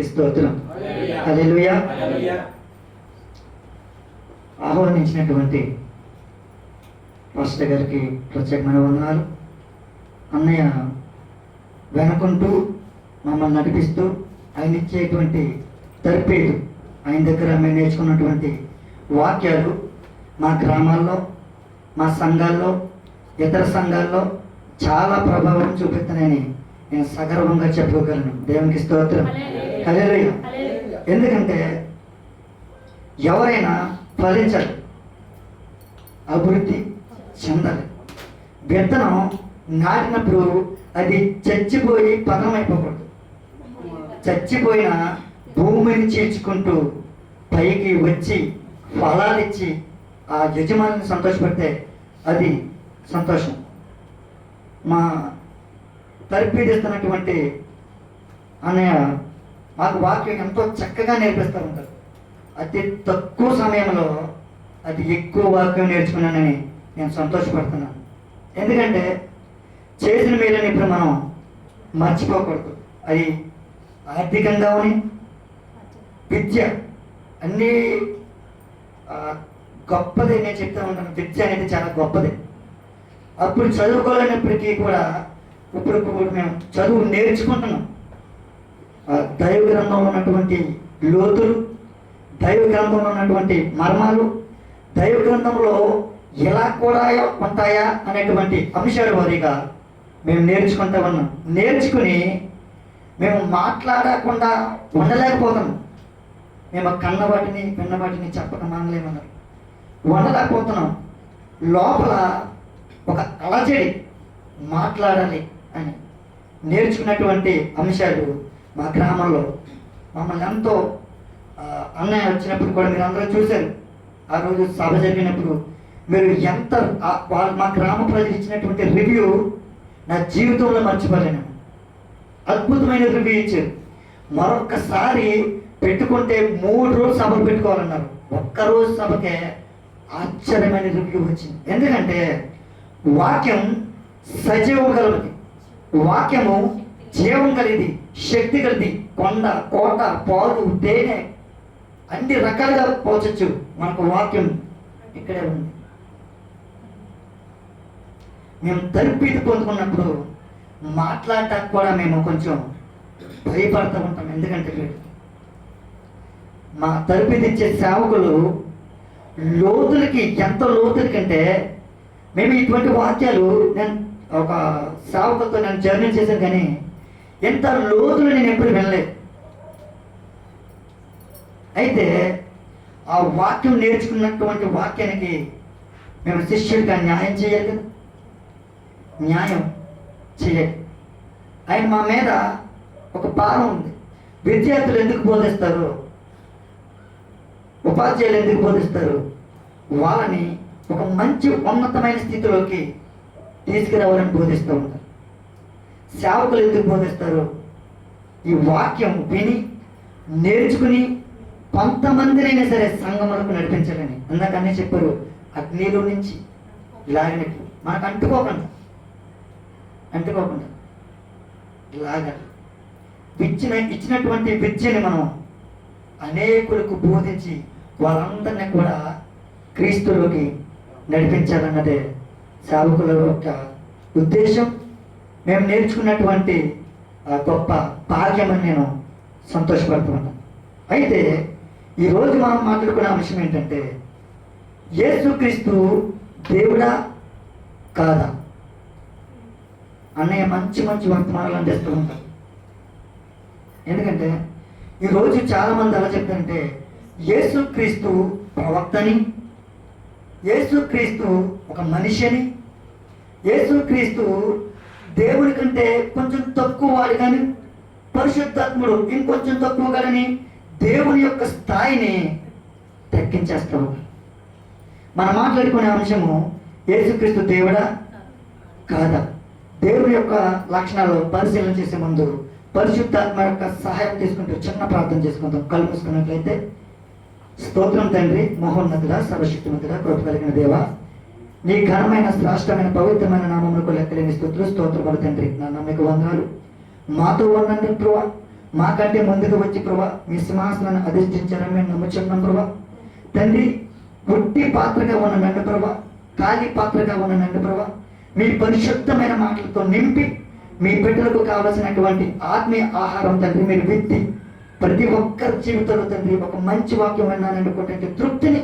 స్తోత్రం. హల్లెలూయా. ఆహ్వానించినటువంటి పాస్టర్ గారికి ప్రత్యేకమైన వందనాలు. అన్నయ్య వెనకుంటూ మమ్మల్ని నడిపిస్తూ ఆయన ఇచ్చేటువంటి తర్పీదు, ఆయన దగ్గర మేము నేర్చుకున్నటువంటి వాక్యాలు మా గ్రామాల్లో, మా సంఘాల్లో, ఇతర సంఘాల్లో చాలా ప్రభావం చూపిస్తున్నాయని నేను సగర్వంగా చెప్పుకోగలను. దేవునికి స్తోత్రం. హల్లెలూయా. ఎందుకంటే ఎవరైనా ఫలించాలి, అభివృద్ధి చెందాలి. విత్తనం నాటినప్పుడు అది చచ్చిపోయి పతనమైపోకూడదు. చచ్చిపోయిన భూమిని చీల్చుకుంటూ పైకి వచ్చి ఫలాలిచ్చి ఆ యజమానిని సంతోషపెడితే అది సంతోషం. మా తర్పీదిస్తున్నటువంటి అన్నయ్య మాకు వాక్యం ఎంతో చక్కగా నేర్పిస్తూ ఉంటారు. అతి తక్కువ సమయంలో అది ఎక్కువ వాక్యం నేర్చుకున్నానని నేను సంతోషపడుతున్నాను. ఎందుకంటే చేసిన మేలని ఇప్పుడు మనం మర్చిపోకూడదు. అది ఆర్థికంగా విద్య అన్నీ గొప్పది. నేను చెప్తా ఉంటాను, విద్య అనేది చాలా గొప్పది. అప్పుడు చదువుకోలేనప్పటికీ కూడా ఇప్పుడు మేము చదువు నేర్చుకుంటున్నాం. దైవ గ్రంథంలో ఉన్నటువంటి లోతులు, దైవ గ్రంథంలో ఉన్నటువంటి మర్మాలు, దైవ గ్రంథంలో ఎలా కూడా ఉంటాయా అనేటువంటి అంశాల వారీగా మేము నేర్చుకుంటా ఉన్నాం. నేర్చుకుని మేము మాట్లాడకుండా ఉండలేకపోతున్నాం. మేము కన్నవాటిని పిన్నవాటిని చెప్పక మానలేమన్నారు, ఉండలేకపోతున్నాం. లోపల ఒక అలజడి, మాట్లాడాలి అని నేర్చుకున్నటువంటి అంశాలు మా గ్రామంలో మమ్మల్ని ఎంతో అన్నయ్య వచ్చినప్పుడు కూడా మీరు అందరూ చూశారు. ఆ రోజు సభ జరిగినప్పుడు మీరు ఎంత మా గ్రామ ప్రజలు ఇచ్చినటువంటి రివ్యూ నా జీవితంలో మర్చిపోలేను. అద్భుతమైన రివ్యూ ఇచ్చారు. మరొకసారి పెట్టుకుంటే 3 రోజులు సభలు పెట్టుకోవాలన్నారు. ఒక్కరోజు సభకే ఆశ్చర్యమైన రివ్యూ వచ్చింది. ఎందుకంటే వాక్యం సజీవం కలది, వాక్యము జీవం కలిగింది, శక్తి కలిగింది. కొండ, కోట, పాలు, తేనె అన్ని రకాలుగా పోచచ్చు. మనకు వాక్యం ఇక్కడే ఉంది. మేము తర్పీదు పొందుకున్నప్పుడు మాట్లాడటానికి కూడా మేము కొంచెం భయపడుతూ ఉంటాం. ఎందుకంటే మా తర్పీదు ఇచ్చే సేవకులు లోతులకి, ఎంత లోతులకంటే మేము ఇటువంటి వాక్యాలు, నేను ఒక సేవకులతో నేను జర్నీ చేశాను కానీ ఎంత లోతులు నేను ఎప్పుడు వినలేదు. అయితే ఆ వాక్యం నేర్చుకున్నటువంటి వాక్యానికి మేము శిష్యుడిగా న్యాయం చేయాలి కదా, న్యాయం చేయాలి. ఆయన మా మీద ఒక భారం ఉంది. విద్యార్థులు ఎందుకు బోధిస్తారు, ఉపాధ్యాయులు ఎందుకు బోధిస్తారు, వాళ్ళని ఒక మంచి ఉన్నతమైన స్థితిలోకి తీసుకురావాలని బోధిస్తూ ఉంటారు. సేవకులు ఎందుకు బోధిస్తారు, ఈ వాక్యం విని నేర్చుకుని కొంతమందినైనా సరే సంఘములకు నడిపించాలని. అందుకనే చెప్పారు, అగ్నిలో నుంచి లాగినట్టు మనకు అంటుకోకుండా లాగాలి. ఇచ్చినటువంటి విద్యని మనం అనేకులకు బోధించి వాళ్ళందరినీ కూడా క్రీస్తులోకి నడిపించాలన్నదే సేవకుల యొక్క ఉద్దేశం. మేము నేర్చుకున్నటువంటి గొప్ప భాగ్యమని నేను సంతోషపడుతున్నాను. అయితే ఈరోజు మనం మాట్లాడుకునే అంశం ఏంటంటే, యేసుక్రీస్తు దేవుడా కాదా? అన్నయ్య మంచి మంచి వర్తమానాలు అందిస్తూ ఉంటారు. ఎందుకంటే ఈరోజు చాలామంది ఎలా చెప్తారంటే, యేసుక్రీస్తు ప్రవక్తని, యేసుక్రీస్తు ఒక మనిషిని, యేసుక్రీస్తు దేవుడి కంటే కొంచెం తక్కువ వాడు కానీ, పరిశుద్ధాత్ముడు ఇంకొంచెం తక్కువ కానీ దేవుని యొక్క స్థాయిని తగ్గించేస్తాము. మనం మాట్లాడుకునే అంశము యేసుక్రీస్తు దేవుడా కాదా? దేవుని యొక్క లక్షణాలు పరిశీలన చేసే ముందు పరిశుద్ధాత్మ యొక్క సహాయం తీసుకుంటూ చిన్న ప్రార్థన చేసుకుంటాం. కళ్ళు మూసుకున్నట్లయితే. స్తోత్రం తండ్రి, మహోన్నతుడా, సర్వశక్తిమంతుడా, కృప కలిగిన దేవా, నీ ఘనమైన శ్రేష్టమైన పవిత్రమైన నామములకు లెక్కలేని స్తుతులు స్తోత్రములు తండ్రి. నా నమ్మక వందనాలు. మాతో ఉండండి ప్రభువా, మాకంటే ముందుకు వచ్చి ప్రభా మీ సింహాసనాన్ని అధిష్ఠించారని మేము నమ్ముచున్నాం ప్రభా. తండ్రి, ఒట్టి పాత్రగా ఉన్న నన్ను ప్రభా, ఖాళీ పాత్రగా ఉన్న నన్ను ప్రభా మీ పరిశుద్ధమైన మాటలతో నింపి మీ బిడ్డలకు కావలసినటువంటి ఆత్మీయ ఆహారం తండ్రి మీరు విత్తి ప్రతి ఒక్కరి జీవితంలో తండ్రి ఒక మంచి వాక్యం విన్నాననుకుంటే తృప్తిని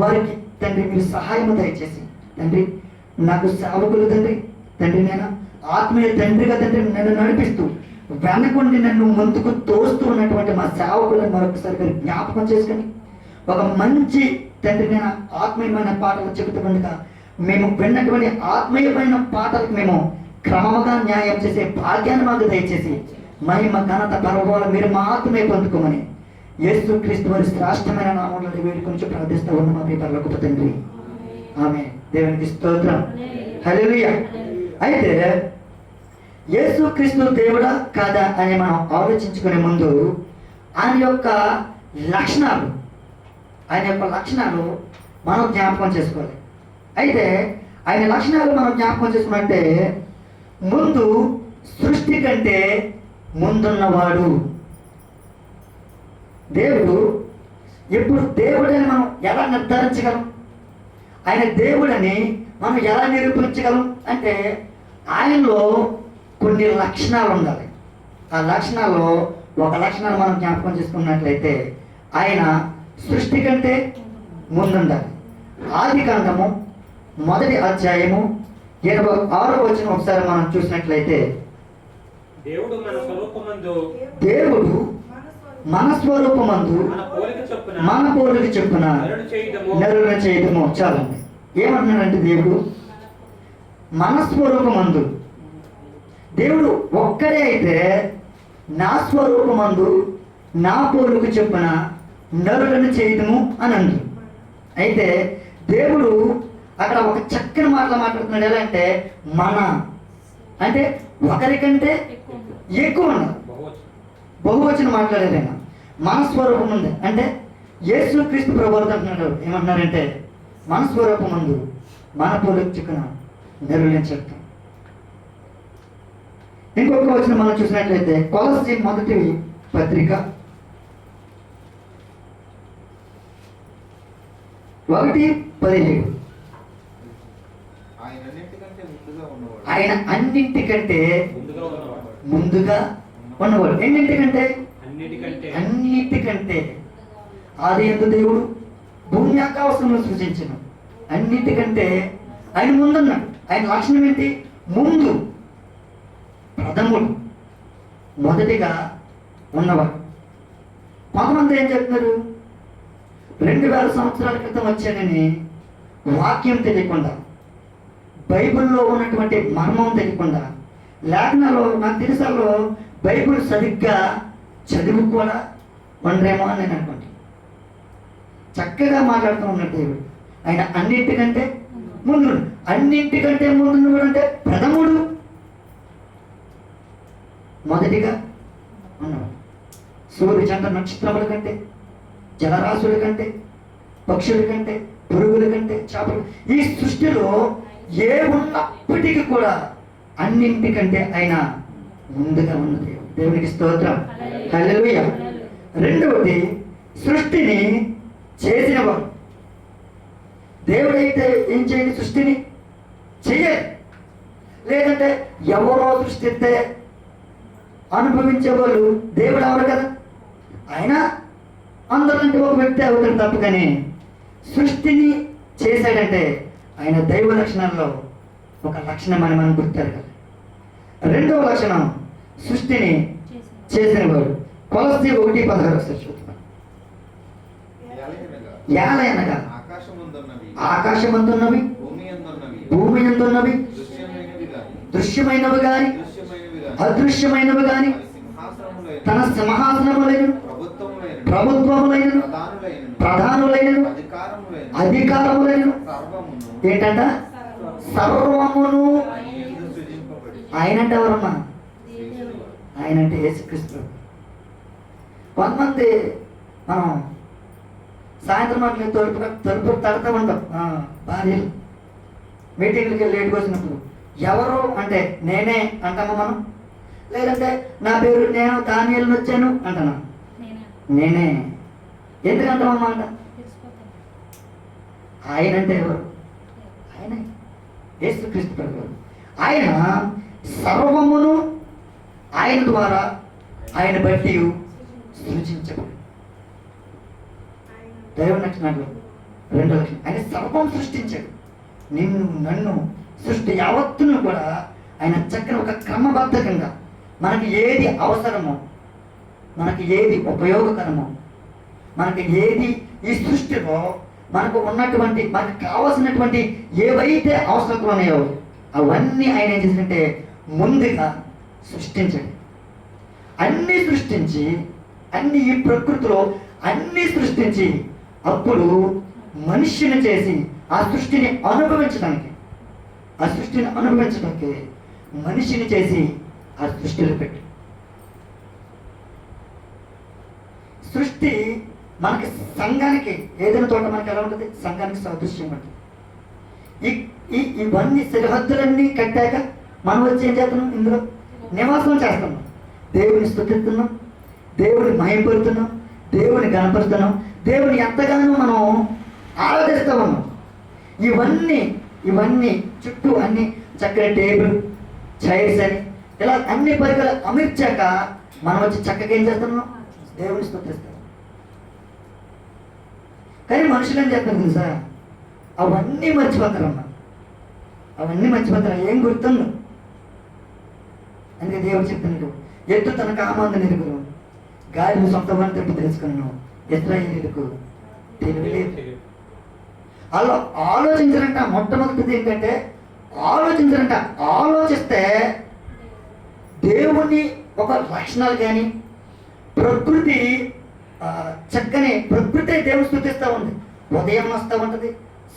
వారికి తండ్రి మీరు సహాయం దయచేసి తండ్రి నాకు సేవకులు తండ్రి నేను ఆత్మీయ తండ్రిగా తండ్రి నన్ను నడిపిస్తూ వెనకుండి నన్ను ముందుకు తోస్తూ ఉన్నటువంటి మా సేవకులను మరొకసారి మీరు జ్ఞాపకం చేసుకొని ఒక మంచి తండ్రి నేను ఆత్మీయమైన పాటలు చెబుతుండగా మేము విన్నటువంటి ఆత్మీయమైన పాటలకు మేము క్రమముగా న్యాయం చేసే భాగ్యాన్ని మాకు దయచేసి మహిమ ఘనత పర్వాలు మీరు మాత్రమే పొందుకోమని యేసుక్రీస్తు వారి శ్రేష్టమైన నామంలో వేడుకొని ప్రార్థిస్తూ ఉన్నాం మీ పరలోకపు తండ్రి. ఆమె దేవునికి స్తోత్రం. హల్లెలూయా. అయితే యేసుక్రీస్తు దేవుడా కాదా అని మనం ఆలోచించుకునే ముందు ఆయన యొక్క లక్షణాలు మనం జ్ఞాపకం చేసుకోవాలి. అయితే ఆయన లక్షణాలు మనం జ్ఞాపకం చేసుకున్నట్టే ముందు సృష్టి కంటే ముందున్నవాడు దేవుడు. ఇప్పుడు దేవుడని మనం ఎలా నిర్ధారించగలం? ఆయన దేవుడని మనం ఎలా నిరూపించగలం అంటే ఆయనలో కొన్ని లక్షణాలు ఉండాలి. ఆ లక్షణాల్లో ఒక లక్షణాలు మనం జ్ఞాపకం చేసుకున్నట్లయితే ఆయన సృష్టి కంటే ముందుండాలి. ఆదికాండము 1వ అధ్యాయము 26వ వచనం ఒకసారి మనం చూసినట్లయితే దేవుడు మన స్వరూపమందు మన పోలిక చొప్పున నరులను చేయడము. చాలండి. ఏమంటున్నాడంటే దేవుడు మన స్వరూపమందు, దేవుడు ఒక్కడే అయితే నా స్వరూపమందు నా పోలిక చొప్పున నరులను చేయడము అని అంది. అయితే దేవుడు అక్కడ ఒక చక్కని మాటలు మాట్లాడుతున్నాడు. ఎలా అంటే మన అంటే ఒకరికంటే ఎక్కువ ఉన్నారు, బహువచనం మాట్లాడేది. ఆయన మన స్వరూపం ఉంది అంటే యేసుక్రీస్తు ప్రభువుతో అంటున్నాడు. ఏమంటున్నారంటే మన స్వరూపం ముందు మన పోలిక చొప్పున నరులను చెప్తాం. ఇంకొక వచనం మనం చూసినట్లయితే కొలస్సీ 1వ పత్రిక 1:17 ఆయన అన్నింటికంటే ముందుగా ఉన్నవాడు. అన్నిటికంటే ఆది యందు దేవుడు భూమి ఆకాశములను సృజించను. అన్నిటికంటే ఆయన ముందున్నాడు. ఆయన లక్షణం ఏంటి? ముందు, ప్రథముడు, మొదటిగా ఉన్నవాడు. కొంతమంది ఏం చెప్తున్నారు? 2000 సంవత్సరాల క్రితం వచ్చానని వాక్యం తెలియకుండా, బైబిల్లో ఉన్నటువంటి మర్మం తెలియకుండా, లేఖనాలు నాకు తెలుసాలో బైబిల్ సరిగ్గా చదువు కూడా ఉండరేమో అని నేను అనుకుంటాను. చక్కగా మాట్లాడుతూ ఉన్నాడు దేవుడు. ఆయన అన్నింటికంటే ముందు. అన్నింటికంటే ముందు అంటే ప్రథముడు, మొదటిగా ఉన్నవాడు. సూర్య చంద్ర నక్షత్రముల కంటే, జలరాశుల కంటే, పక్షుల కంటే, పురుగుల కంటే, చేపలు, ఈ సృష్టిలో ఏ ఉన్నప్పటికీ కూడా అన్నింటికంటే ఆయన ముందుగా ఉన్నది. దేవునికి స్తోత్రం. హల్లెలూయా. రెండవది సృష్టిని చేసినవాడు. దేవుడైతే ఏం చేయాలి? సృష్టిని చెయ్యాలి. లేదంటే ఎవరో సృష్టిస్తే అనుభవించే వాళ్ళు దేవుడు ఎవరు కదా. ఆయన అందరికంటే ఒక వ్యక్తి అవుతాడు తప్ప, కానీ సృష్టిని చేశాడంటే ఆయన దైవ లక్షణాల్లో ఒక లక్షణం అని మనం గుర్తారు కదా. రెండవ లక్షణం సృష్టిని చేసినవాడు. కొలస్సీ 1:16 చూద్దాం. యాలయనగా ఆకాశమందున్నవి, భూమి యందున్నవి, దృశ్యమైనవి గాని అదృశ్యమైనవి గాని, తన సింహాసనములైనను, ప్రభుత్వములైనను, ప్రధానులైనను, అధికారములైనను, ఏంటంట? సర్వమును. ఆయనంటే ఎవరమ్మా? ఆయనంటే యేసుక్రీస్తు. కొంతమంది మనం సాయంత్రం అట్లా తలుపు తడుతూ ఉంటాం. భార్యలు మీటింగ్లకి లేట్కి వచ్చినప్పుడు ఎవరు అంటే నేనే అంటామా మనం? లేదంటే నా పేరు నేను దానియేలుని వచ్చాను అంటున్నా. నేనే. ఎందుకంటాం అన్నమాట? ఆయన అంటే ఎవరు? ఆయన యేసుక్రీస్తు ప్రభువు. ఆయన సర్వమును ఆయన ద్వారా ఆయన బట్టి సృజించబడి దేవుని లక్షణాలు 2 లక్షణం. ఆయన సర్వం సృష్టించాడు. నిన్ను నన్ను సృష్టి యావత్తును కూడా ఆయన చక్కని ఒక క్రమబద్ధకంగా మనకి ఏది అవసరమో, మనకి ఏది ఉపయోగకరమో, మనకి ఏది ఈ సృష్టిలో మనకు ఉన్నటువంటి మనకు కావాల్సినటువంటి ఏవైతే అవసరాలు ఉన్నాయో అవన్నీ ఆయన ఏం చేసినట్టే ముందుగా సృష్టించండి. అన్నీ సృష్టించి అన్ని ఈ ప్రకృతిలో అన్నీ సృష్టించి అప్పుడు మనిషిని చేసి ఆ సృష్టిని అనుభవించడానికి మనిషిని చేసి ఆ సృష్టిలో పెట్టి సృష్టి మనకి సంఘానికి ఏదైనా తోట మనకి ఎలా ఉంటుంది? సంఘానికి సాదృశ్యం ఉంటుంది. ఇవన్నీ సరిహద్దులన్నీ కట్టాక మనం వచ్చి ఏం చేస్తున్నాం? ఇందులో నివాసం చేస్తున్నాం. దేవుని స్తుతిస్తున్నాం, దేవుని మహిమపడుతున్నాం, దేవుని గణపరుస్తున్నాం, దేవుని ఎంతగానో మనం ఆరాధిస్తూ ఉన్నాం. ఇవన్నీ చుట్టూ అన్ని చక్కని టేబుల్, చైర్స్ అని ఇలా అన్ని పరికరాలు అమర్చాక మనం వచ్చి చక్కగా ఏం చేస్తున్నాం? దేవుని స్తుతిస్తాం. కానీ మనుషులు ఏం చేస్తారు తెలుసా? అవన్నీ మర్చిపోతారమ్మా. ఏం గుర్తుందో. అందుకే దేవుడు చెప్తున్నాడు, ఎత్తు తన కామాంద నిరుగురు, గాలిని సొంత వాడిని తెప్పి తెలుసుకున్నాను, ఇశ్రాయేలీయులకు తెలియలేదు. అలా ఆలోచించారంట. మొట్టమొదటిది ఏంటంటే ఆలోచిస్తే దేవుని ఒక లక్షణాలు కానీ ప్రకృతి చక్కని ప్రకృతి దేవుని స్తుతిస్తూ ఉంది. ఉదయం వస్తూ ఉంటుంది,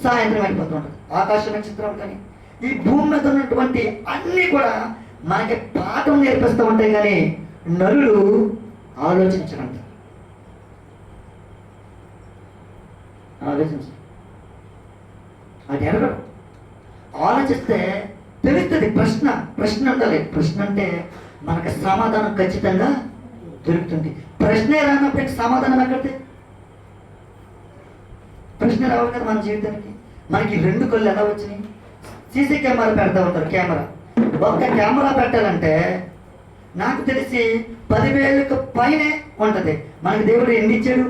సాయంత్రం వెళ్ళిపోతూ ఉంటుంది. ఆకాశ నక్షత్రాలు కానీ ఈ భూమి మీద ఉన్నటువంటి అన్నీ కూడా మనకి పాఠం నేర్పిస్తూ ఉంటాయి. కానీ నరులు ఆలోచించడంట. అది ఎరగడం. ఆలోచిస్తే తెలుస్తుంది. ప్రశ్న ఉండాలి. ప్రశ్న అంటే మనకు సమాధానం ఖచ్చితంగా దొరుకుతుంది. ప్రశ్నే రానప్పుడు సమాధానం ఎక్కడితే? ప్రశ్న రావాలి కదా మన జీవితానికి. మనకి 2 కళ్ళు ఎలా వచ్చినాయి? సీసీ కెమెరా పెడతా ఉంటారు. ఒక్క కెమెరా పెట్టాలంటే నాకు తెలిసి 10,000కు పైనే ఉంటుంది. మనకి దేవుడు ఎన్ని ఇచ్చాడు?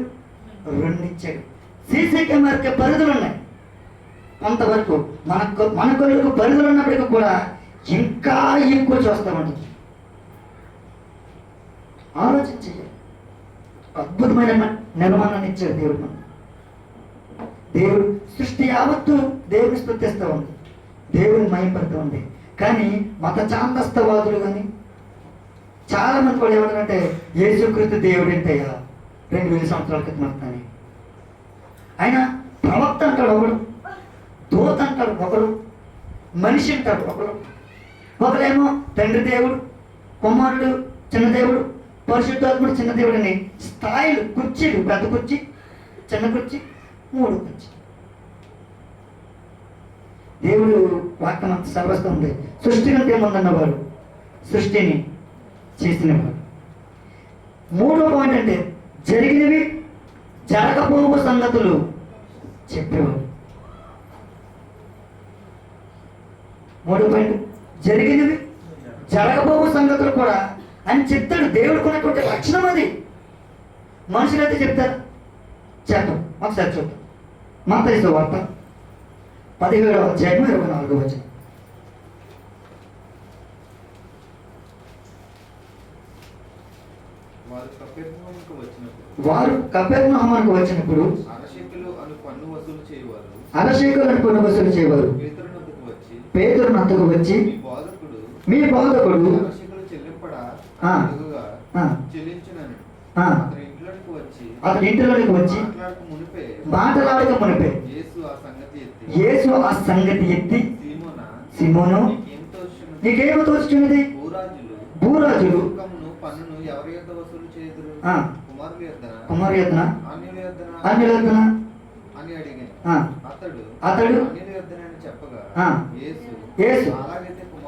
2 ఇచ్చాడు. సీసీ కెమెరాకి పరిధులు ఉన్నాయి. కొంతవరకు మన కళ్ళకు పరిధులు ఉన్నప్పటికీ కూడా ఇంకా ఎక్కువ చూస్తూ ఉంటుంది. ఆలోచించి అద్భుతమైన నిర్మాణాన్ని ఇచ్చాడు దేవుడు. దేవుడు సృష్టి యావత్తు దేవుని స్తుతిస్తూ ఉంది, దేవుని మహిమపడుతూ ఉంది. కానీ మత చాందస్తవాదులు కానీ చాలా మంది కూడా ఏమంటారంటే యేసుక్రీస్తు దేవుడు ఏంటయ్యా 2000 సంవత్సరాల క్రితం వస్తాను. ఆయన ప్రవక్త అంటాడు ఒకడు, దూత అంటాడు ఒకడు, మనిషి అంటాడు ఒకరేమో తండ్రి దేవుడు, కుమారుడు చిన్న దేవుడు, పరిశుద్ధాత్ముడు చిన్న దేవుడు అని స్థాయిలు, కుర్చీలు, పెద్ద కుర్చీ, చిన్న కుర్చీ, 3 కుర్చీ. దేవుడు వాక్యం అంత సర్వస్వం ఉంది. సృష్టి కంటే ఏముందన్నవాడు సృష్టిని చేసినవాడు. 3వ పాయింట్ అంటే జరిగినవి జరగబోవు సంగతులు చెప్పేవాడు. 3వ పాయింట్ జరిగినవి జరగబోవు సంగతులు కూడా అని చెప్తాడు. దేవుడికి ఉన్నటువంటి లక్షణం అది. మనుషులైతే చెప్తారు. చేద్దాం ఒకసారి చూద్దాం. మత్తయి సువార్త 17వ అధ్యాయం 24వ వచనం. వారు కపెర్నహూమునకు వచ్చినప్పుడు అరశేకులు అని పన్ను వసూలు చేయవారు పేతురు నద్దకు వచ్చి, మీ బోధకుడు అతని ఇంటిలోనికి వచ్చి మాటలాడక మునిపే యేసు ఆ సంగతి ఎత్తి, సీమోను నీకేమో తోచుచున్నది? భూరాజులు కుమారు యొద్దన అన్యుల యొద్దన అతడు యేసు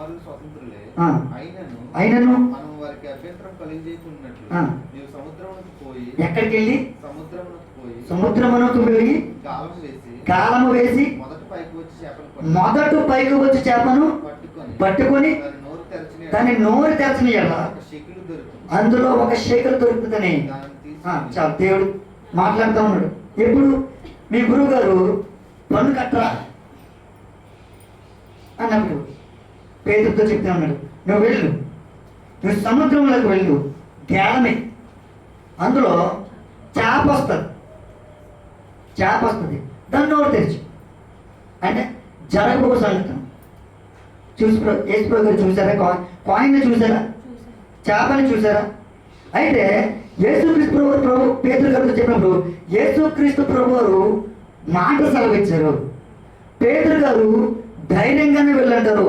కుమారులు స్వతంత్రులే. ఆ. అయినను మనం వారికి అభ్యంతరం కలిగించేకున్నట్లు నీవు సముద్రమునకు పోయి, ఎక్కడికి వెళ్ళి సముద్రమునకు వెళ్ళి గాలము వేసి మొదట పైకి వచ్చి చేపను పట్టుకొని దాని నోరు తెరచని అందులో ఒక శేఖలు దొరుకుతుందని చాలా దేవుడు మాట్లాడుతూ ఉన్నాడు. ఎప్పుడు మీ గురువు గారు పన్ను కట్టరా అన్నప్పుడు పేదలతో చెప్తా ఉన్నాడు, నువ్వు వెళ్ళు, నువ్వు సముద్రంలోకి వెళ్ళు, గేలమే అందులో చేప వస్తుంది, దాన్ని నోరు తెరచు అంటే జరగబోయే సంగతం. యేసుప్రభు గారు చూసారా? కాయిన్ చూసారా? చేపని చూసారా? అయితే యేసుక్రీస్తు ప్రభు పేతురు గారితో చెప్పినప్పుడు యేసుక్రీస్తు ప్రభు వారు మాట సెలవిచ్చారు. పేతురు గారు ధైర్యంగానే వెళ్ళంటారు.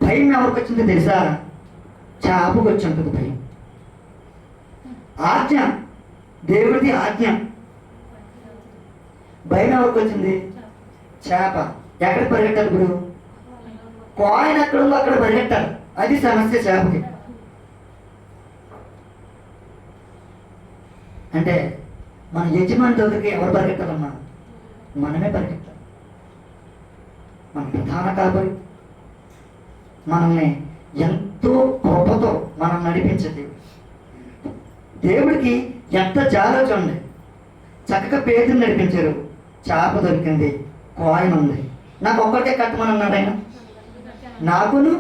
భయం ఎవరికి వచ్చిందో తెలుసా? చేపకు వచ్చి ఉంటుంది భయం. ఆజ్ఞ, దేవుడిది ఆజ్ఞ. భయం ఎవరికి వచ్చింది? చేప. ఎక్కడ పరిగెట్టాలి? ఇప్పుడు కాయిన్ ఎక్కడ ఉందో అక్కడ పరిగెట్టాలి. అది సమస్య చేపకి. అంటే మన యజమాని దగ్గరికి ఎవరు పరిగెట్టాలమ్మా? మనమే పరిగెట్టాలి. మన ప్రధాన కాపరి మనల్ని ఎంతో కృపతో మనం నడిపించేది. దేవుడికి ఎంత జాలో చూడండి. చక్కగా పేదలు నడిపించారు. చేప దొరికింది, కాయిన్ ఉంది. నాకు ఒక్కరికే కట్టమని అన్నాడు ఆయన, నాకును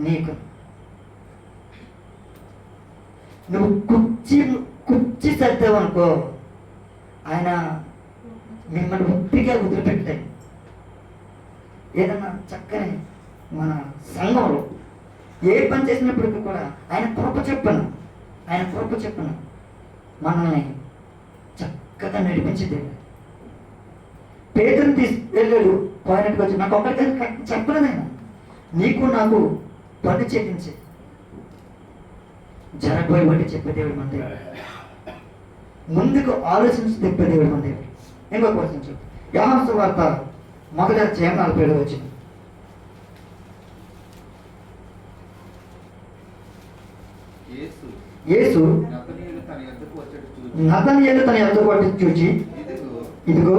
నీకు. నువ్వు కుర్చీ సర్దావు అనుకో, ఆయన మిమ్మల్ని ఉప్పిగా వదిలిపెట్టాయి. ఏదన్నా చక్కని మన సంఘంలో ఏ పని చేసినప్పటికీ కూడా ఆయన కృప చెప్పను మనల్ని చక్కగా నడిపించేది. పేదలు వెళ్ళాడు, పోయినట్టుకు వచ్చి నాకు ఒకరికి చెప్పలేదు ఆయన, నీకు నాకు పని చేయించే జరగబోయే బట్టి చెప్పేదేవుడు మన దేవుడు. ముందుకు ఆలోచించి చెప్పేదేవుడు మన దేవుడు. ఇంకొక క్వశ్చన్ చెప్పు. యోహాను సువార్త 1:47 వచ్చింది. యేసు నతనయేలు తన యొద్దకు వచ్చి చూచి, ఇదిగో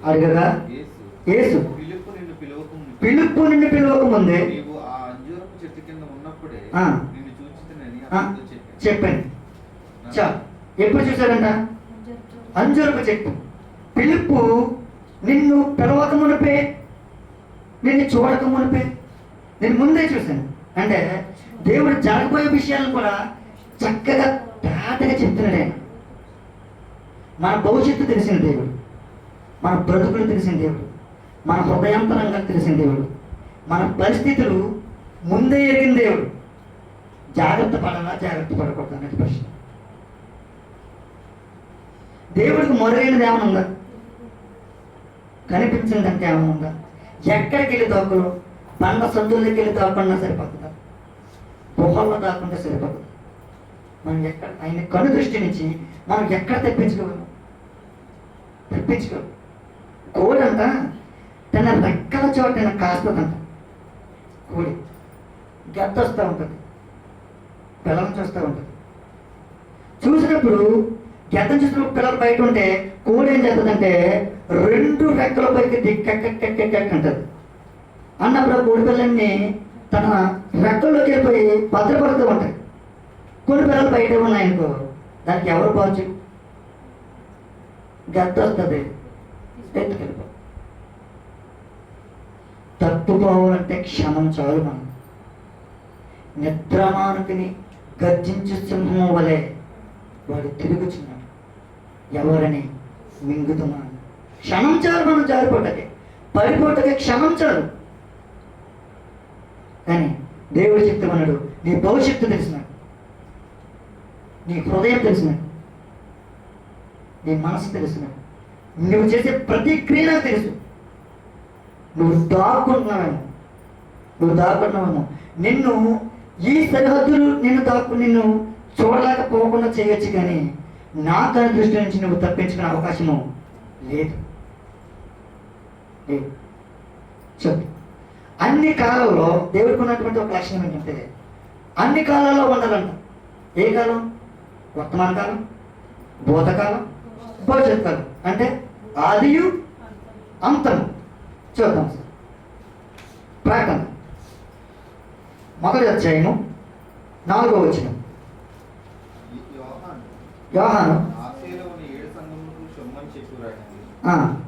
అడగగా యేసు పిలుపు నిన్ను పిలవక ముందే చెప్పాను. ఎప్పుడు చూశాడంట? అంజూరపు చెట్టు. పిలుపు నిన్ను పిలవక మునిపే, నిన్ను చూడక మునిపే, నేను ముందే చూశాను. అంటే దేవుడు జరగబోయే విషయాలను కూడా చక్కగా తేటగా చెప్తున్నాడు ఆయన. మన భవిష్యత్తు తెలిసిన దేవుడు, మన బ్రతుకులు తెలిసిన దేవుడు, మన హృదయాంతరంగా తెలిసిన దేవుడు, మన పరిస్థితులు ముందే ఎరిగిన దేవుడు. జాగ్రత్త పడాలా జాగ్రత్త పడకూడదు అనేది ప్రశ్న. దేవుడికి మొదలైనది ఏమైనా ఉందా? కనిపించిందంటే ఏమైనా ఉందా? ఎక్కడికి వెళ్ళి దాక్కులు? బండ సందుల్లోకి వెళ్ళి దాక్కున్నా సరిపోతుందా? గుహల్లో దాక్కుంటే సరిపోతుంది. మనం ఎక్కడ ఆయన కను దృష్టి నుంచి మనం ఎక్కడ తెప్పించుకోగలం? కోడంట తన రెక్కల చోట కాస్తుందంట. కోడి గద్ద వస్తూ ఉంటుంది, పిల్లలను చూస్తూ ఉంటుంది. చూసినప్పుడు గద్దం చూసినప్పుడు పిల్లలు బయట ఉంటే కోడి ఏం చేస్తుందంటే 2 రెక్కల పైకి దిక్కెక్కంటది. అన్నప్పుడు ఆ కోడి పిల్లల్ని తన రెక్కల్లోకి వెళ్ళిపోయి భద్రపడుతూ ఉంటాయి. కొన్ని పిల్లలు బయట ఉన్నాయనుకో, దానికి ఎవరు బాచు? గద్ద వస్తుంది, ఎత్తుకెళ్ళిపో. తప్పుపోవాలంటే క్షణం చాలు. మనం నిద్రమానుకుని గర్జించు సింహం వలె వాడు తిరుగుచున్నాడు, ఎవరని మింగుతున్నాడు. క్షణం చాలు మనం జారిపోటకి, పడిపోటకి క్షణం చాలు. కానీ దేవుడు చెప్తున్నాడు, నీ భవిష్యత్తు తెలిసినాడు, నీ హృదయం తెలిసినాడు, నీ మనసు తెలిసినాడు, నువ్వు చేసే ప్రతి క్రియ తెలుసు. నువ్వు దాక్కుంటున్నావేమో. నిన్ను ఈ సరిహద్దులు నిన్ను చూడలేకపోకుండా చేయొచ్చు, కానీ నా కను దృష్టి నుంచి నువ్వు తప్పించుకునే అవకాశము లేదు. చెప్పు. అన్ని కాలాల్లో దేవుడికి ఉన్నటువంటి ఒక లక్షణం ఏంటంటే అన్ని కాలాల్లో ఉండాలంట. ఏ కాలం? వర్తమాన కాలం, భూతకాలం, భవిష్యత్ కాలం. అంటే ఆదియు అంతము. చూద్దాం సార్. ప్రకటన 1వ అధ్యాయము 4వ వచనం. యోహాను ఆసియాలోని 7 సంఘములకు షమ్మని చెప్పి రాయండి.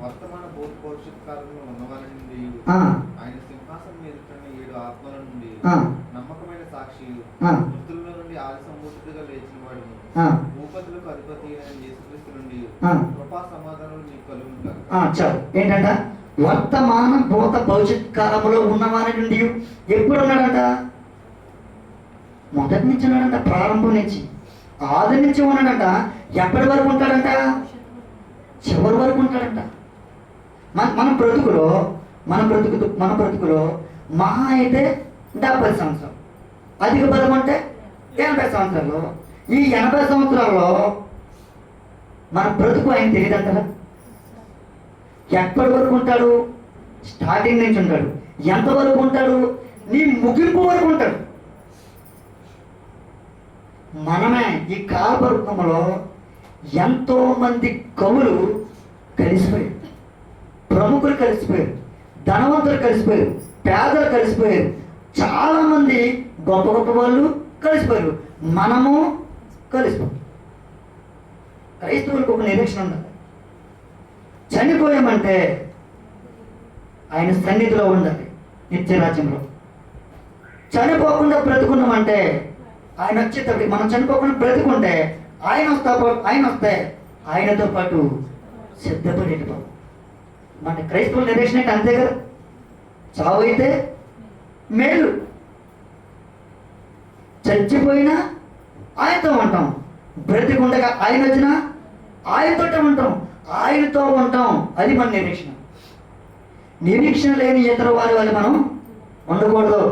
వర్తమాన భూత భవిష్యత్ కాలంలో ఉన్నవారి నుండి ఆయన సింహాసనం మీద 7 ఆత్మల నుండి నమ్మకమైన సాక్షి, మృతుల్లో నుండి ఆది సంబూతుడిగా లేచిన వాడును, భూపతులకు అధిపతి అయిన యేసుక్రీస్తు నుండి కృపా సమాధానం నీకు కలుగును. చాలు. ఏంటంట? వర్తమాన భూత భవిష్యత్ కాలంలో ఉన్నవారి నుండి ఎప్పుడు ఉన్నాడంట? మొదటి నుంచి ఉన్నాడంట. ప్రారంభం నుంచి, ఆది నుంచి ఉన్నాడంట. ఎప్పటి వరకు ఉంటాడంట? చివరి వరకు ఉంటాడంట. మన బ్రతుకులో మహా అయితే 70 సంవత్సరాలు, అధిక బలం అంటే 80 సంవత్సరాలు. ఈ 80 సంవత్సరాల్లో మన బ్రతుకు ఆయన తెలియదంటారా? ఎప్పటి వరకు ఉంటాడు? స్టార్టింగ్ నుంచి ఉంటాడు. ఎంతవరకు ఉంటాడు? నీ ముగింపు వరకు ఉంటాడు. మనమే ఈ కాలపరుగంలో ఎంతో మంది కవులు కలిసిపోయారు, ప్రముఖులు కలిసిపోయారు, ధనవంతులు కలిసిపోయారు, పేదలు కలిసిపోయారు, చాలా మంది గొప్ప గొప్ప వాళ్ళు కలిసిపోయారు. మనము కలిసిపోయాం. క్రైస్తవులకు ఒక నిరీక్షణ ఉండాలి. చనిపోయామంటే ఆయన సన్నిధిలో ఉండాలి, నిత్యరాజ్యంలో. చనిపోకుండా బ్రతుకున్నామంటే ఆయన వచ్చేటప్పటికి, మనం చనిపోకుండా బ్రతుకుంటే ఆయన వస్తే ఆయనతో పాటు సిద్ధపడి వెళ్ళిపోతాం. మన క్రైస్తవుల నిరీక్షణ అంటే అంతే కదా. చావు అయితే మేలు, చచ్చిపోయినా ఆయనతో ఉంటాం, బ్రతికుండగా ఆయన వచ్చినా ఆయనతోటే ఉంటాం, ఆయనతో ఉంటాం. అది మన నిరీక్షణ. నిరీక్షణ లేని ఇతర వాళ్ళు మనం ఉండకూడదు.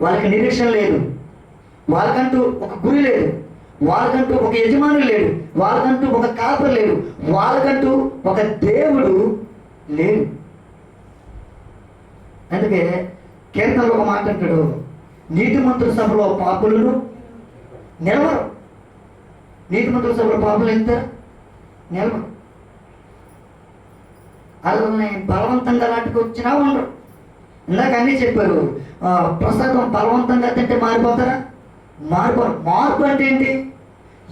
వాళ్ళకి నిరీక్షణ లేదు, వాళ్ళకంటూ ఒక గురి లేదు, వాళ్ళకంటూ ఒక యజమాని లేడు, వాళ్ళకంటూ ఒక కాపరి లేడు, వాళ్ళకంటూ ఒక దేవుడు లేడు. అందుకే కీర్తనలో ఒక మాట అంటాడు, నీతిమంతుల సభలో పాపులను నిలవరు. నీతిమంతుల సభలో పాపులు ఎంతారు? నిలవరు. వాళ్ళని బలవంతంగా నాటికి వచ్చినా ఉండరు. ఇందాక అన్నీ చెప్పారు. ప్రసాదం బలవంతంగా తింటే మారిపోతారా? మారిపోరు. మార్పు అంటే ఏంటి?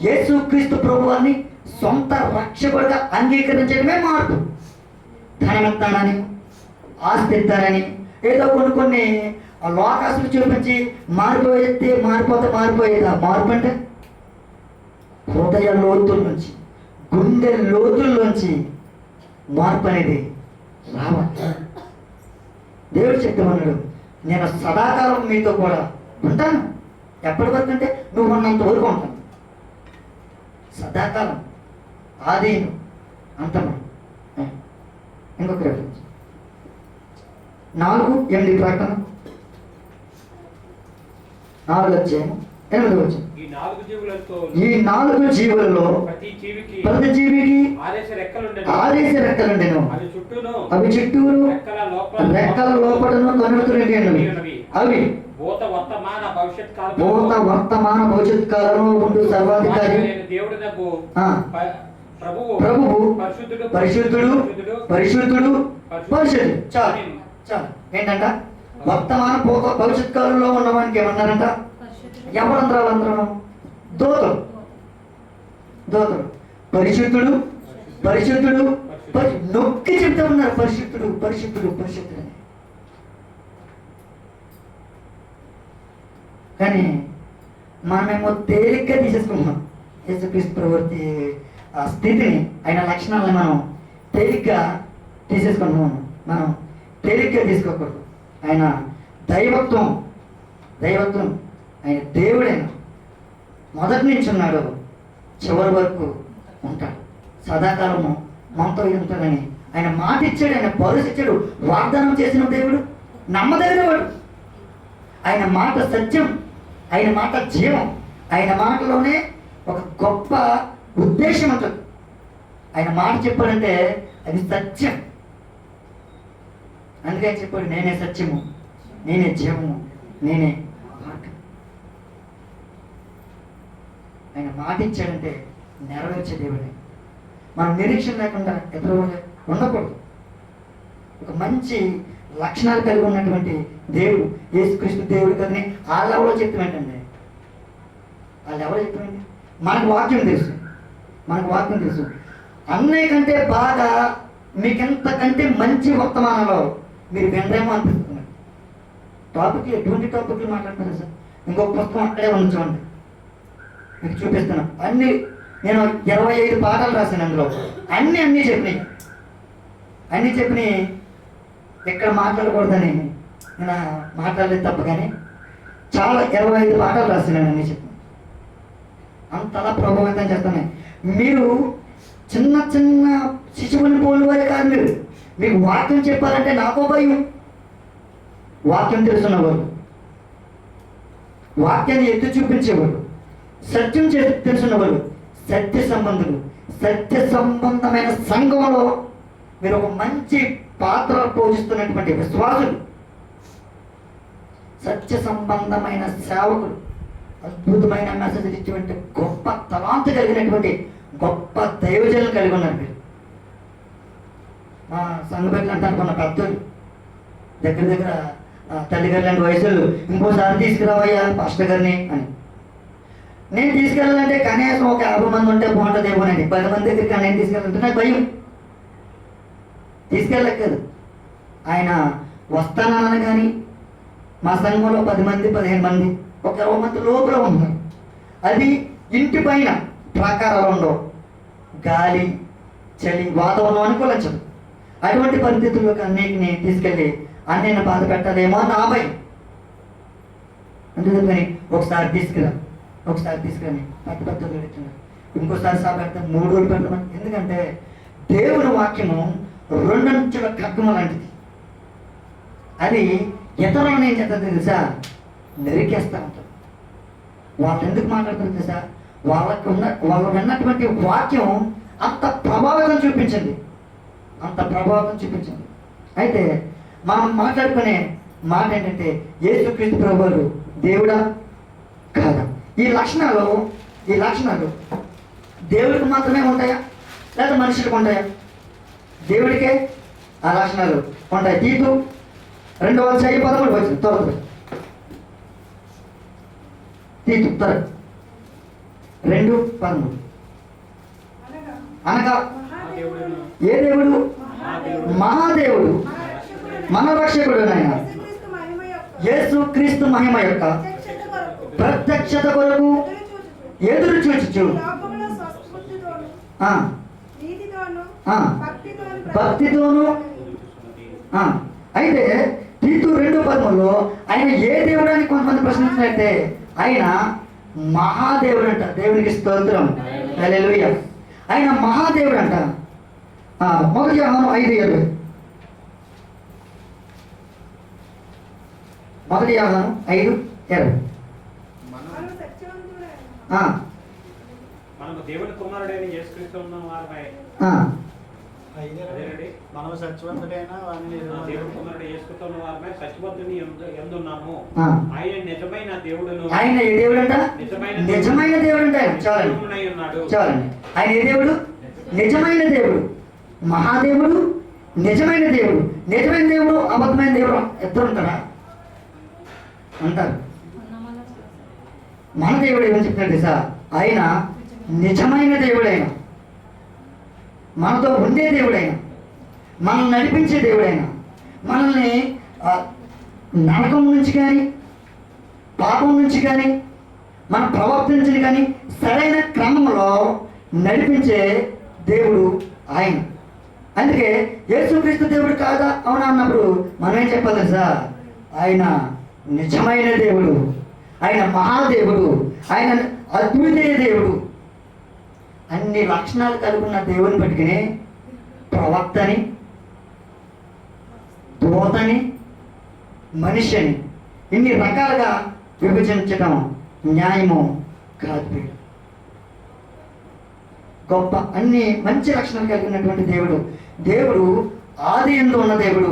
యేసుక్రీస్తు ప్రభువాన్ని సొంత రక్షకుడిగా అంగీకరించడమే మార్పు. ధనమిస్తానని, ఆస్తి ఇస్తానని, ఏదో కొన్ని లోకాసులు చూపించి మారిపోయేదా మార్పు అంటే? హృదయ లోతుల నుంచి, గుండె లోతుల్లోంచి మార్పు అనేది రావాలి. దేవుడు చెప్తామన్నాడు, నేను సదాకాలం మీతో కూడా ఉంటాను. ఎప్పటి వరకు అంటే నువ్వు ఉన్నంత వరకు ఉంటాను. సదాకాలం, ఆదీను, అంతమా. ఇంకొక రెఫరెన్స్ 4:8 ప్రకటన 4 అధ్యాయం 8వ వచనం. ఈ 4 జీవులలో ప్రతి జీవికి ఆదేశ రెక్కలుండెను. అవి చుట్టూరు రెక్కల లోపటను కనులు నిండినవి. అవి భూత వర్తమాన భవిష్యత్ కాలంలో ఉండు సర్వాధికారి ప్రభువు పరిశుద్ధుడు పరిశుద్ధుడు పరిశుద్ధుడు. చాలు చాలు. ఏంటంట? వర్తమాన భవిష్యత్ కాలంలో ఉన్నవానికి ఏమన్నారంట? ఎవరందరూ? వాళ్ళందరూ దోతలు. పరిశుద్ధుడు పరిశుద్ధుడు నొక్కి చెప్తా ఉన్నారు, పరిశుద్ధుడు పరిశుద్ధుడు పరిశుద్ధుడు అని. కానీ మనమేమో తేలిగ్గా తీసేసుకుంటున్నాం. యేసుక్రీస్తు ప్రవృత్తి ఆ స్థితిని, ఆయన లక్షణాలను మనం తేలిగ్గా తీసేసుకుంటున్నాం. మనం తేలిగ్గా తీసుకోకూడదు. ఆయన దైవత్వం ఆయన దేవుడైన మొదటి నుంచి ఉన్నాడు, చివరి వరకు ఉంటాడు. సదాకాలము మనతో ఉంటాడని ఆయన మాట ఇచ్చాడు, ఆయన భరోసా ఇచ్చాడు, వాగ్దానం చేసిన దేవుడు, నమ్మదగినవాడు. ఆయన మాట సత్యం, ఆయన మాట జీవం. ఆయన మాటలోనే ఒక గొప్ప ఉద్దేశం ఉంటుంది. ఆయన మాట చెప్పాడంటే అది సత్యం. అందుకే చెప్పాడు, నేనే సత్యము, నేనే జీవము, నేనే మార్గం. ఆయన మాట ఇచ్చాడంటే నెరవేర్చే దేవుడే. మనం నిరీక్షణ లేకుండా ఎదురు ఉండకూడదు. ఒక మంచి లక్షణాలు కలిగి ఉన్నటువంటి దేవుడు యేసుక్రీస్తు దేవుడు కదని వాళ్ళు ఎవరో చెప్తామేంటండి, వాళ్ళు ఎవరో చెప్తామండి. మనకు వాక్యం తెలుసు, మనకు వాక్యం తెలుసు. అన్నయ్య కంటే బాగా మీకెంతకంటే మంచి వర్తమానంలో మీరు వినరేమో అనిపిస్తుంది. టాపిక్లు ఎటువంటి టాపిక్లు మాట్లాడుతున్నారు సార్. ఇంకొక పుస్తకం అక్కడే ఉంది చూడండి, మీకు చూపిస్తున్నాను. అన్ని నేను 25 పాఠాలు రాశాను అందులో. అన్నీ చెప్పినాయి. ఎక్కడ మాట్లాడకూడదని నేను మాట్లాడలేదు తప్ప, కానీ చాలా 25 పాఠాలు రాశాను అన్నీ చెప్పి. అంతలా ప్రభావితం చేస్తున్నాయి. మీరు చిన్న చిన్న శిశువుని పోలివారే కాదు. మీకు వాక్యం చెప్పాలంటే నాకో భయం. వాక్యం తెలుసున్నవారు, వాక్యాన్ని ఎత్తి చూపించేవారు, సత్యం తెలుసున్నవారు, సత్య సంబంధులు, సత్య సంబంధమైన సంఘంలో మీరు ఒక మంచి పాత్ర పోషిస్తున్నటువంటి విశ్వాసులు, సత్య సంబంధమైన సేవకులు, అద్భుతమైన మెసేజ్ ఇచ్చేటువంటి గొప్ప తలాంత కలిగినటువంటి గొప్ప దైవజనులు కలిగి ఉన్నారు మీరు. మా సంఘ బిడ్డలు అంటారు కొన్న పెద్దలు, దగ్గర తల్లిగారు లాంటి వయసులు, ఇంకోసారి తీసుకురావయ్యా పాస్టర్ గారిని అని. నేను తీసుకెళ్ళాలంటే కనీసం ఒక 50 మంది ఉంటే బాగుంటుందేమోనండి. 10 మంది దగ్గరికి నేను తీసుకెళ్ళాలంటే నాకు భయం, తీసుకెళ్ళలేదు. ఆయన వస్తానని కానీ మా సంఘంలో 10 మంది 15 మంది ఒక 20 మంది లోపల ఉన్నారు. అది ఇంటి పైన ప్రాకారాలు ఉండవు, గాలి చలి వాతావరణం అనుకూలించదు. అటువంటి పరిస్థితుల్లోకి అన్నిటిని తీసుకెళ్ళి అన్నయ్యను బాధ పెట్టాలేమో నా భయం. అందుకని ఒకసారి తీసుకురాని పెద్ద పెడుతున్నారు, ఇంకోసారి పెడతాను, 3 రోజులు పెడతామని. ఎందుకంటే దేవుని వాక్యము 2 అంచుల ఖడ్గం లాంటిది. అది ఇతరులను ఏం చేస్తారు తెలుసా, నరికేస్తూ ఉంటారు. వాళ్ళు ఎందుకు మాట్లాడుతారు తెలుసా, వాళ్ళు విన్నటువంటి వాక్యం అంత ప్రభావితం చూపించింది. అయితే మనం మాట్లాడుకునే మాట ఏంటంటే, యేసుక్రీస్తు ప్రభువు దేవుడా కాదా? ఈ లక్షణాలు దేవుడికి మాత్రమే ఉంటాయా లేదా మనుషులకు ఉంటాయా? దేవుడికే ఆ లక్షణాలు ఉంటాయి. తీతు 2:13 వచ్చింది. త్వరగా తీతు 2:13 అనగా ఏ దేవుడు? మహాదేవుడు, మన రక్షకుడు నాయన యేసుక్రీస్తు మహిమ యొక్క ప్రత్యక్షత కొరకు ఎదురు చూచుచు భక్తితోను. అయితే తీతు 2:13 ఆయన ఏ దేవుడు అని కొంతమంది ప్రశ్నించినట్టే, ఆయన మహాదేవుడు అంట. దేవునికి స్తోత్రం, హల్లెలూయా. ఆయన మహాదేవుడు అంట. 1 యోహాను 5:20 1 యోహాను 5:20 మనము దేవుని కుమారుడైన యేసుక్రీస్తు ఉన్నవారమై మనము సత్యవంతుడైన దేవుని కుమారుడు యేసుక్రీస్తు ఉన్నవారమై సత్యవంతుని యందున్నాము. ఆయన నిజమైన దేవుడును. ఆయన ఏ దేవుడంట? నిజమైన దేవుడు అంట. చాలండి. ఆయన ఏ దేవుడు? నిజమైన దేవుడు, మహాదేవుడు, నిజమైన దేవుడు. నిజమైన దేవుడు, అబద్ధమైన దేవుడు ఇద్దరు ఉంటారా? అంటారు. మన దేవుడు ఏమని చెప్తాడు సార్, ఆయన నిజమైన దేవుడైన, మనతో ఉండే దేవుడైన, మనల్ని నడిపించే దేవుడైన, మనల్ని నరకం నుంచి కానీ పాపం నుంచి కానీ మనం ప్రవర్తించిన కానీ సరైన క్రమంలో నడిపించే దేవుడు ఆయన. అందుకే యేసుక్రీస్తు దేవుడు కాదా అవునా అన్నప్పుడు మనం ఏం చెప్పాలి సార్, ఆయన నిజమైన దేవుడు, ఆయన మహాదేవుడు, ఆయన అద్వితీయ దేవుడు. అన్ని లక్షణాలు కలుగున్న దేవుని బట్టినే ప్రవక్తని, దూతని, మనిషిని ఇన్ని రకాలుగా విభజించడం న్యాయము కాదు. గొప్ప అన్ని మంచి లక్షణాలు కలిగినటువంటి దేవుడు. దేవుడు ఆది యందు ఉన్న దేవుడు,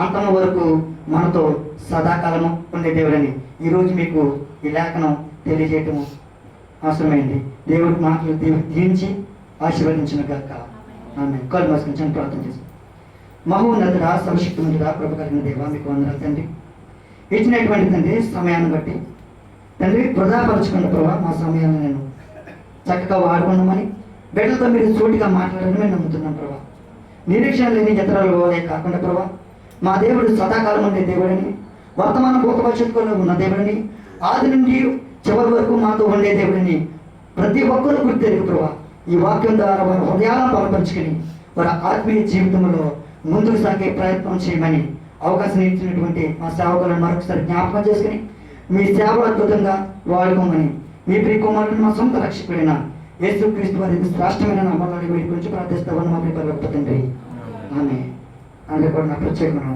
అంతము వరకు మనతో సదాకాలము ఉండే దేవుడని ఈరోజు మీకు ఈ లేఖనం తెలియజేయటం అవసరమైంది. దేవుడి మాటలు దీవించి ఆశీర్వదించిన గాక. ఆమె కళ్ళు మూసుకొని ప్రార్థన చేస్తాం. మహోన్నతుడా, సర్వశక్తిమంతుడా, కృప కలిగిన దేవా, మీకు వందనాలు తండ్రి. ఇచ్చినటువంటి తండ్రి సమయాన్ని బట్టి తండ్రి వృధాపరచుకున్న ప్రభావ మా సమయాన్ని నేను చక్కగా వాడుకున్నామని బిడ్డలతో మీరు సూటిగా మాట్లాడాలని మేము నమ్ముతున్నాం ప్రభా. నిరీక్షణ లేని జతరాలు పోలే కాకుండా ప్రభా, మా దేవుడు సదాకాలం ఉండే దేవుడని, వర్తమాన భూత భవిష్యత్తులో ఉన్న దేవుడని, ఆది నుండి చివరి వరకు మాతో ఉండే దేవుడని ప్రతి ఒక్కరూ గుర్తెరుగు ప్రభా. ఈ వాక్యం ద్వారా వారి హృదయాలను బలపరుచుకుని వారి ఆత్మీయ జీవితంలో ముందుకు సాగే ప్రయత్నం చేయమని అవకాశం ఇచ్చినటువంటి మా సేవకులను మరొకసారి జ్ఞాపకం చేసుకుని మీ సేవలు అద్భుతంగా వాడుకోమని మీ ప్రియ కుమారుడు మా సొంత రక్షకుడైన యేసుక్రీస్తు వారి శ్రేష్టమైన నామములో వీరి గురించి ప్రార్థిస్తామని మా ప్రియ పరలోకపు తండ్రి. ఆమె అందరికీ కూడా నా ప్రత్యేకమైన